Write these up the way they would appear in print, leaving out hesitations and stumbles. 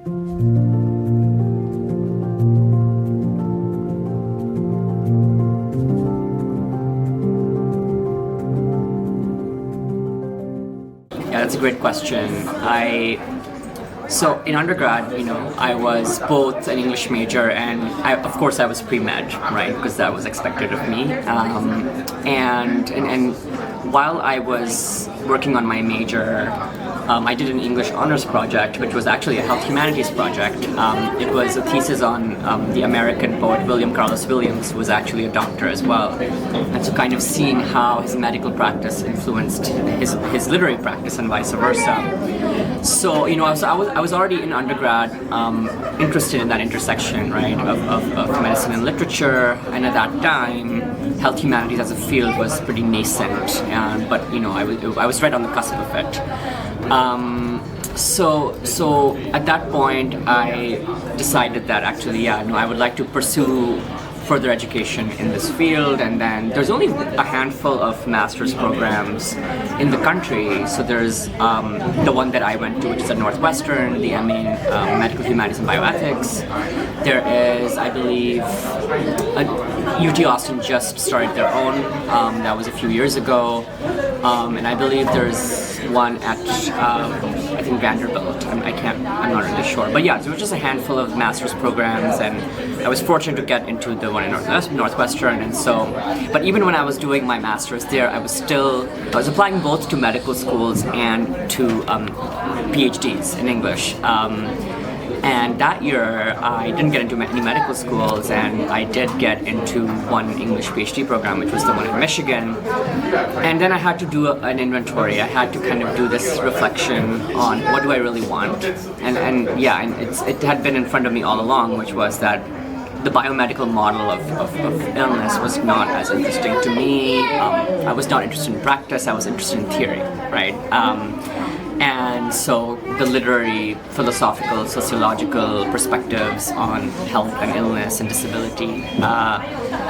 Yeah, that's a great question. So in undergrad, I was both an English major and of course I was pre-med, right? Because that was expected of me. And while I was working on my major, I did an English honors project, which was actually a health humanities project. It was a thesis on the American poet William Carlos Williams, who was actually a doctor as well. And so kind of seeing how his medical practice influenced his literary practice and vice versa. So, I was already in undergrad interested in that intersection, right, of medicine and literature, and at that time, health humanities as a field was pretty nascent, but I was right on the cusp of it. So at that point, I decided that actually, I would like to pursue further education in this field, and then there's only a handful of master's programs in the country. So there's the one that I went to, which is at Northwestern, the MA in Medical Humanities and Bioethics. There is, I believe, UT Austin just started their own. That was a few years ago. And I believe there's one at, I think, Vanderbilt. I'm not really sure. But yeah, there was just a handful of master's programs, and I was fortunate to get into the one in Northwestern. And so, but even when I was doing my master's there, I was applying both to medical schools and to PhDs in English. And that year, I didn't get into any medical schools, and I did get into one English PhD program, which was the one in Michigan. And then I had to do an inventory. I had to kind of do this reflection on what do I really want. And it had been in front of me all along, which was that the biomedical model of illness was not as interesting to me. I was not interested in practice, I was interested in theory, right? And so the literary, philosophical, sociological perspectives on health and illness and disability.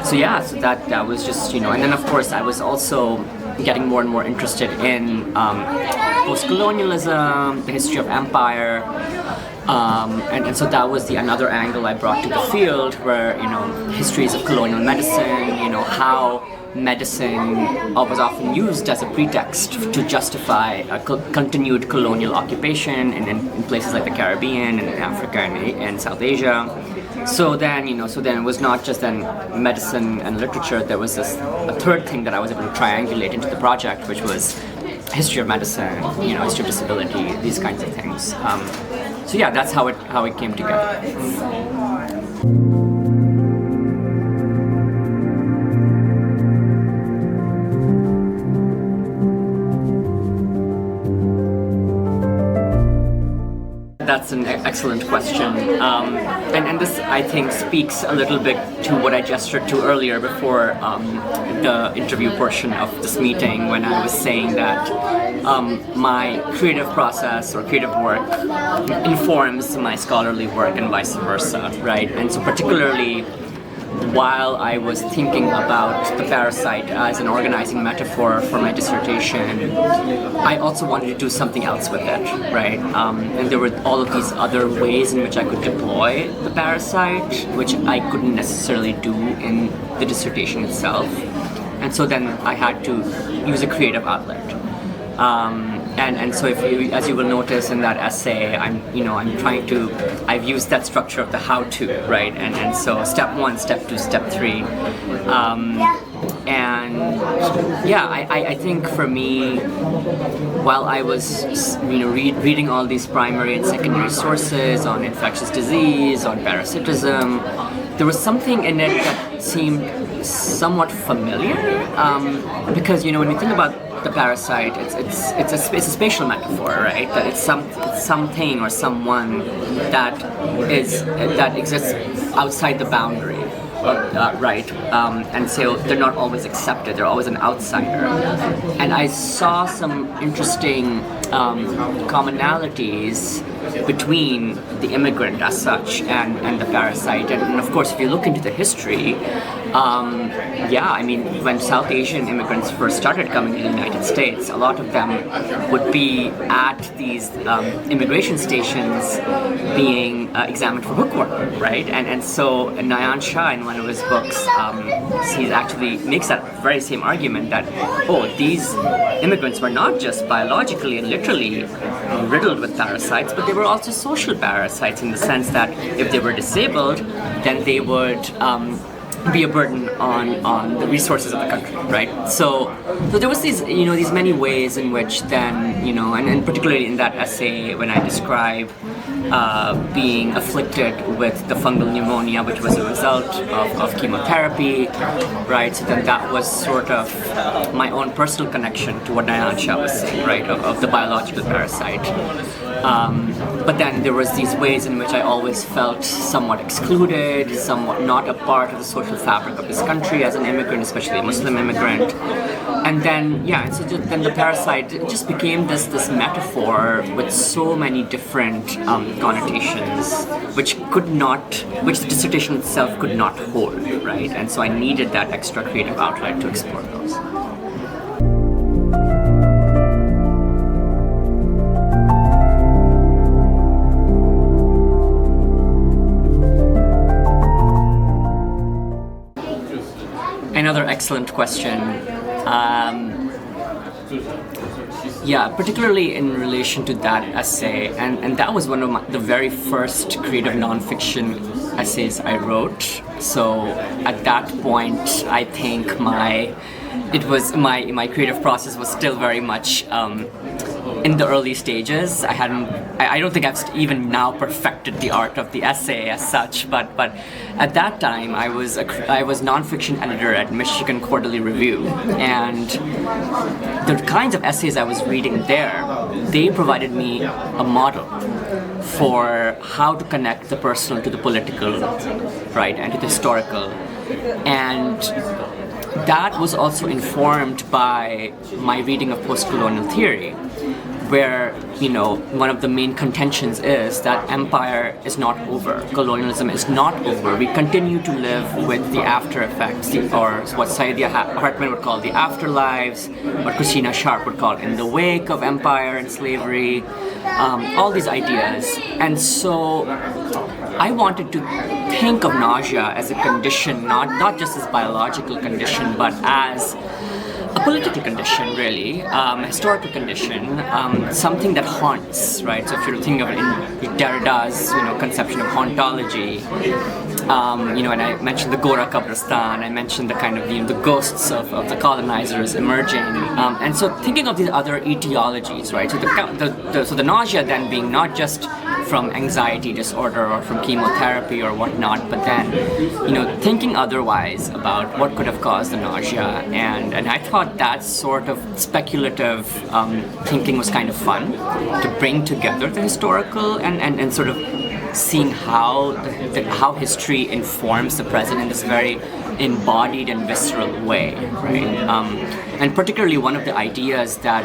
So that was just, and then of course I was also getting more and more interested in postcolonialism, the history of empire, and so that was another angle I brought to the field, where, histories of colonial medicine, how medicine was often used as a pretext to justify a continued colonial occupation in places like the Caribbean and Africa and South Asia. So then, it was not just then medicine and literature. There was a third thing that I was able to triangulate into the project, which was history of medicine, history of disability, these kinds of things. So that's how it came together. That's an excellent question, and this, I think, speaks a little bit to what I gestured to earlier before the interview portion of this meeting, when I was saying that my creative process or creative work informs my scholarly work and vice versa, right? And so particularly while I was thinking about the parasite as an organizing metaphor for my dissertation, I also wanted to do something else with it, right? And there were all of these other ways in which I could deploy the parasite, which I couldn't necessarily do in the dissertation itself. And so then I had to use a creative outlet. And so as you will notice in that essay, I've used that structure of the how-to, right? And so step 1, step 2, step 3. I think for me, while I was, reading all these primary and secondary sources on infectious disease, on parasitism, there was something in it that seemed somewhat familiar, because, when you think about the parasite, it's a spatial metaphor, right? That it's something or someone that exists outside the boundary, right? And so they're not always accepted; they're always an outsider. And I saw some interesting commonalities between the immigrant as such and the parasite. And of course, if you look into the history, when South Asian immigrants first started coming to the United States, a lot of them would be at these immigration stations being examined for hookworm, right? And so Nayan Shah, in one of his books, he actually makes that very same argument that, these immigrants were not just biologically and literally riddled with parasites, but they were also social parasites in the sense that if they were disabled, then they would be a burden on the resources of the country, right? So there was these many ways in which then, and particularly in that essay when I describe being afflicted with the fungal pneumonia, which was a result of chemotherapy, right? So then that was sort of my own personal connection to what Nayan Shah was saying, right, of the biological parasite. But then there was these ways in which I always felt somewhat excluded, somewhat not a part of the social fabric of this country as an immigrant, especially a Muslim immigrant. And then, then the parasite just became this metaphor with so many different connotations, which the dissertation itself could not hold, right? And so I needed that extra creative outlet to explore those. Another excellent question. Particularly in relation to that essay, and that was one of the very first creative nonfiction essays I wrote. So at that point, I think my creative process was still very much in the early stages. I don't think I've even now perfected the art of the essay as such, but at that time I was nonfiction editor at Michigan Quarterly Review, and the kinds of essays I was reading there, they provided me a model for how to connect the personal to the political, right, and to the historical. And that was also informed by my reading of postcolonial theory, where, one of the main contentions is that empire is not over, colonialism is not over. We continue to live with the after effects, or what Saidiya Hartman would call the afterlives, what Christina Sharp would call in the wake of empire and slavery, all these ideas. And so I wanted to think of nausea as a condition, not just as a biological condition, but as a political condition, really, a historical condition, something that haunts, right? So if you're thinking of it in Derrida's, conception of hauntology, and I mentioned the Gora Kabristan, I mentioned the kind of, the ghosts of the colonizers emerging, and so thinking of these other etiologies, right? So the nausea then being not just from anxiety disorder or from chemotherapy or whatnot, but then, thinking otherwise about what could have caused the nausea, and I thought that sort of speculative thinking was kind of fun to bring together the historical and sort of seeing how history informs the present in this very embodied and visceral way, right? And particularly one of the ideas that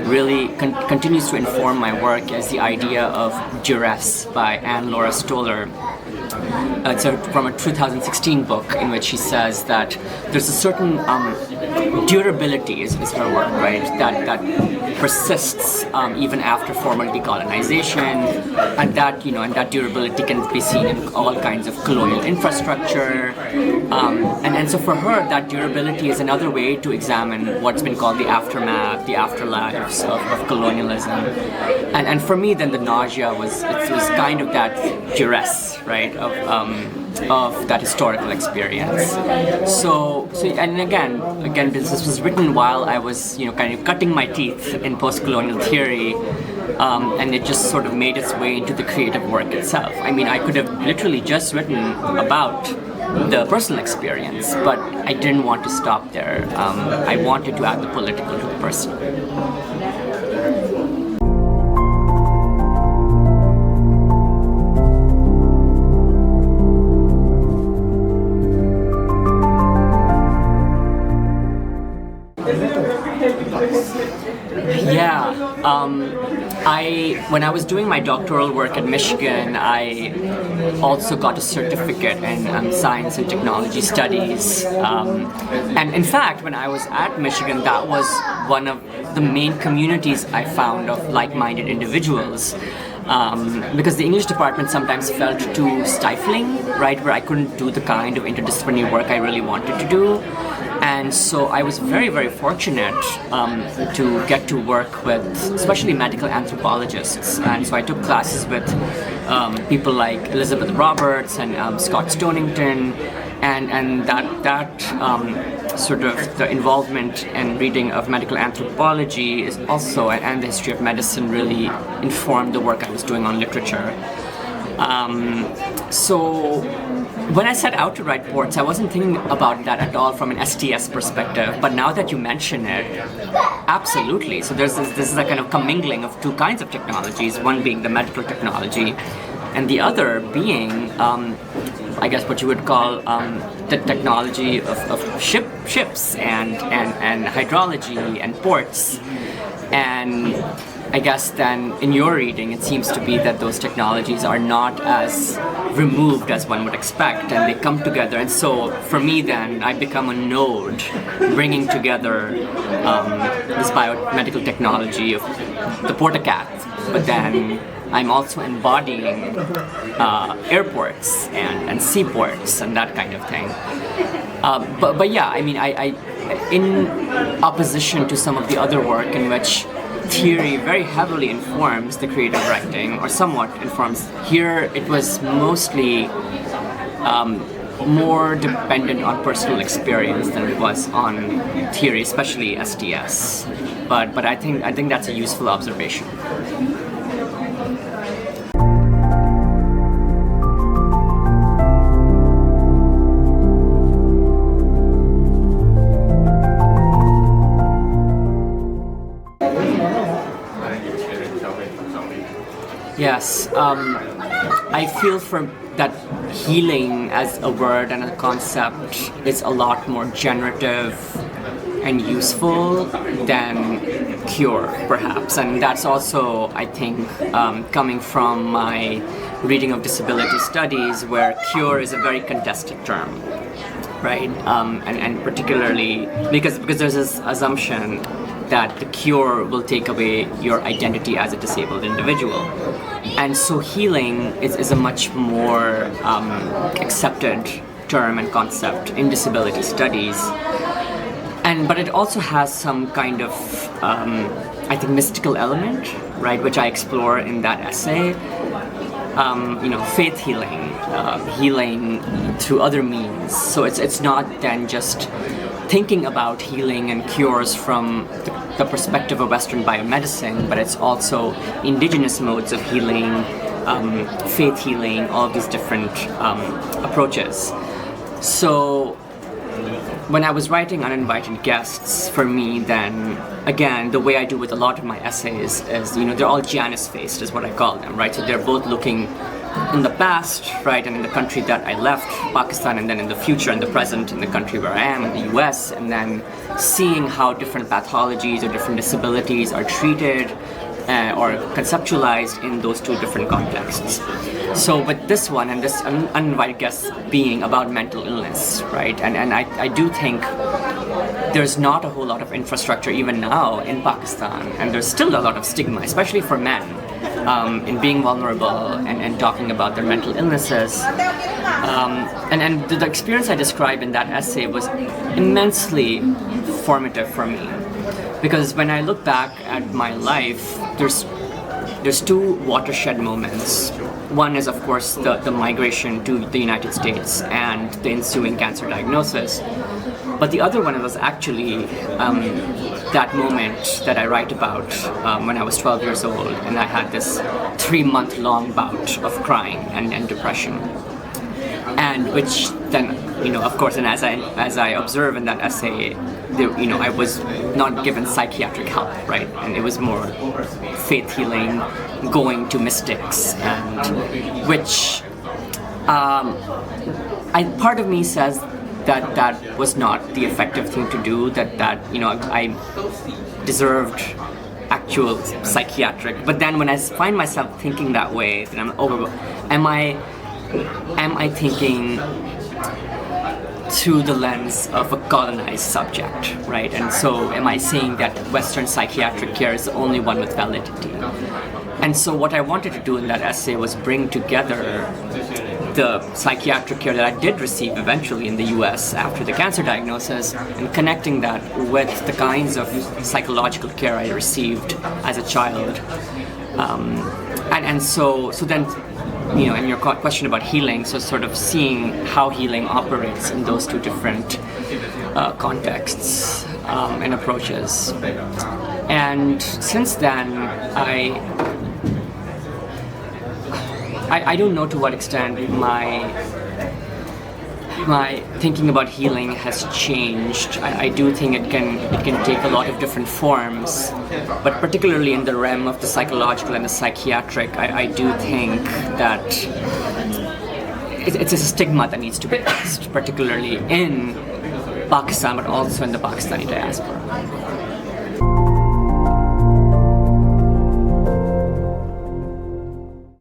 really continues to inform my work is the idea of duress by Anne Laura Stoller. It's from a 2016 book in which she says that there's a certain durability is her work, right? That persists even after formal decolonization, and that durability can be seen in all kinds of colonial infrastructure, and so for her, that durability is another way to examine what's been called the aftermath, the afterlives of colonialism, and for me, then the nausea was kind of that duress, right, of that historical experience. So and again, this was written while I was, kind of cutting my teeth in postcolonial theory, and it just sort of made its way into the creative work itself. I mean, I could have literally just written about the personal experience, but I didn't want to stop there. I wanted to add the political to the personal. Yeah, When I was doing my doctoral work at Michigan, I also got a certificate in science and technology studies. And in fact, when I was at Michigan, that was one of the main communities I found of like-minded individuals. Because the English department sometimes felt too stifling, right, where I couldn't do the kind of interdisciplinary work I really wanted to do. And so I was very, very fortunate to get to work with especially medical anthropologists. And so I took classes with people like Elizabeth Roberts and Scott Stonington, and that sort of the involvement and reading of medical anthropology is also, and the history of medicine really informed the work I was doing on literature. So when I set out to write ports, I wasn't thinking about that at all from an STS perspective, but now that you mention it, absolutely. So this is a kind of commingling of two kinds of technologies, one being the medical technology, and the other being, I guess what you would call the technology of ships and hydrology and ports. And I guess then in your reading it seems to be that those technologies are not as removed as one would expect, and they come together. And so for me then, I become a node bringing together this biomedical technology of the portacat, but then I'm also embodying airports and seaports and that kind of thing. But yeah, I mean, I in opposition to some of the other work in which theory very heavily informs the creative writing, or somewhat informs, here it was mostly more dependent on personal experience than it was on theory, especially STS. But I think that's a useful observation. Yes, I feel for that healing as a word and a concept is a lot more generative and useful than cure, perhaps. And that's also, I think, coming from my reading of disability studies, where cure is a very contested term, right? And particularly because there's this assumption that the cure will take away your identity as a disabled individual. And so healing is a much more accepted term and concept in disability studies. But it also has some kind of, I think, mystical element, right, which I explore in that essay. Faith healing, healing through other means. So it's not then just thinking about healing and cures from the perspective of Western biomedicine, but it's also indigenous modes of healing, faith healing, all of these different approaches. So when I was writing Uninvited Guests, for me then, again, the way I do with a lot of my essays is, they're all Janus-faced, is what I call them, right? So they're both looking in the past, right, and in the country that I left, Pakistan, and then in the future and the present in the country where I am, in the US, and then seeing how different pathologies or different disabilities are treated or conceptualized in those two different contexts. So with this one, and this Uninvited Guest being about mental illness, right, and I do think there's not a whole lot of infrastructure even now in Pakistan, and there's still a lot of stigma, especially for men, in being vulnerable and talking about their mental illnesses. And the experience I described in that essay was immensely formative for me, because when I look back at my life, there's two watershed moments. One is, of course, the migration to the United States and the ensuing cancer diagnosis. But the other one was actually that moment that I write about when I was 12 years old, and I had this 3-month-long bout of crying and depression. And which then, of course, and as I observe in that essay, I was not given psychiatric help, right? And it was more faith healing, going to mystics, and which part of me says that was not the effective thing to do, that I deserved actual psychiatric. But then when I find myself thinking that way, then I'm over. Am I thinking through the lens of a colonized subject, right? And so am I saying that Western psychiatric care is the only one with validity? And so what I wanted to do in that essay was bring together the psychiatric care that I did receive eventually in the US after the cancer diagnosis, and connecting that with the kinds of psychological care I received as a child. And so then, you know, and your question about healing, so sort of seeing how healing operates in those two different contexts and approaches. And since then, I don't know to what extent my thinking about healing has changed. I do think it can take a lot of different forms, but particularly in the realm of the psychological and the psychiatric, I do think that it's a stigma that needs to be addressed, particularly in Pakistan, but also in the Pakistani diaspora.